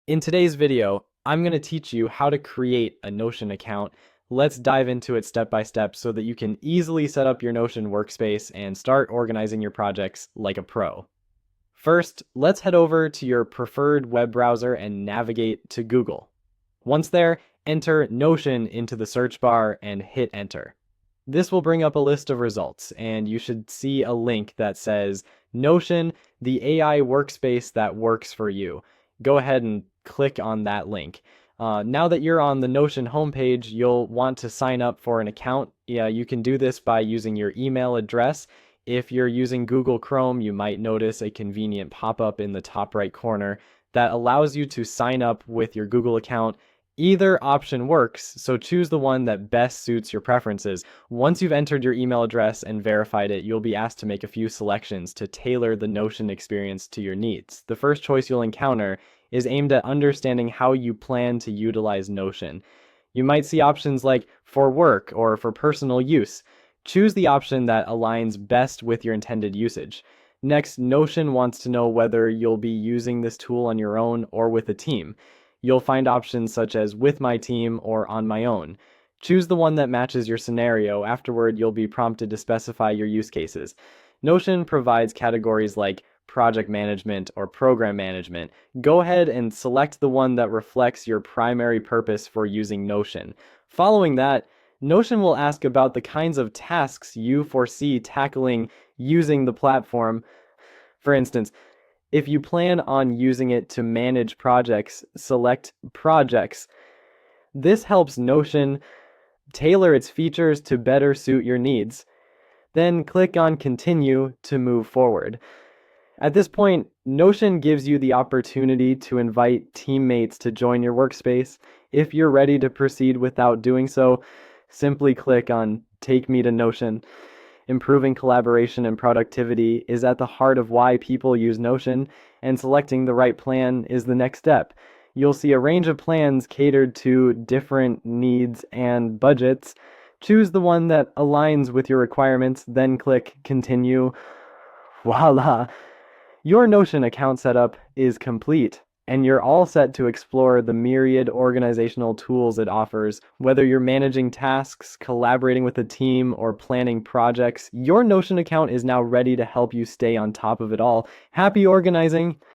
In today's video, I'm going to teach you how to create a Notion account. Let's dive into it step by step so that you can easily set up your Notion workspace and start organizing your projects like a pro. First, let's head over to your preferred web browser and navigate to Google. Once there, enter Notion into the search bar and hit enter. This will bring up a list of results, and you should see a link that says Notion, the AI workspace that works for you. Go ahead and click on that link. Now that you're on the Notion homepage, you'll want to sign up for an account. Yeah, you can do this by using your email address. If you're using Google Chrome, you might notice a convenient pop-up in the top right corner that allows you to sign up with your Google account. Either option works, so choose the one that best suits your preferences. Once you've entered your email address and verified it, you'll be asked to make a few selections to tailor the Notion experience to your needs. The first choice you'll encounter is aimed at understanding how you plan to utilize Notion. You might see options like for work or for personal use. Choose the option that aligns best with your intended usage. Next, Notion wants to know whether you'll be using this tool on your own or with a team. You'll find options such as with my team or on my own. Choose the one that matches your scenario. Afterward, you'll be prompted to specify your use cases. Notion provides categories like project management or program management. Go ahead and select the one that reflects your primary purpose for using Notion. Following that, Notion will ask about the kinds of tasks you foresee tackling using the platform. For instance, if you plan on using it to manage projects, select Projects. This helps Notion tailor its features to better suit your needs. Then click on Continue to move forward. At this point, Notion gives you the opportunity to invite teammates to join your workspace. If you're ready to proceed without doing so, simply click on Take Me to Notion. Improving collaboration and productivity is at the heart of why people use Notion, and selecting the right plan is the next step. You'll see a range of plans catered to different needs and budgets. Choose the one that aligns with your requirements, then click Continue. Voila! Your Notion account setup is complete, and you're all set to explore the myriad organizational tools it offers. Whether you're managing tasks, collaborating with a team, or planning projects, your Notion account is now ready to help you stay on top of it all. Happy organizing!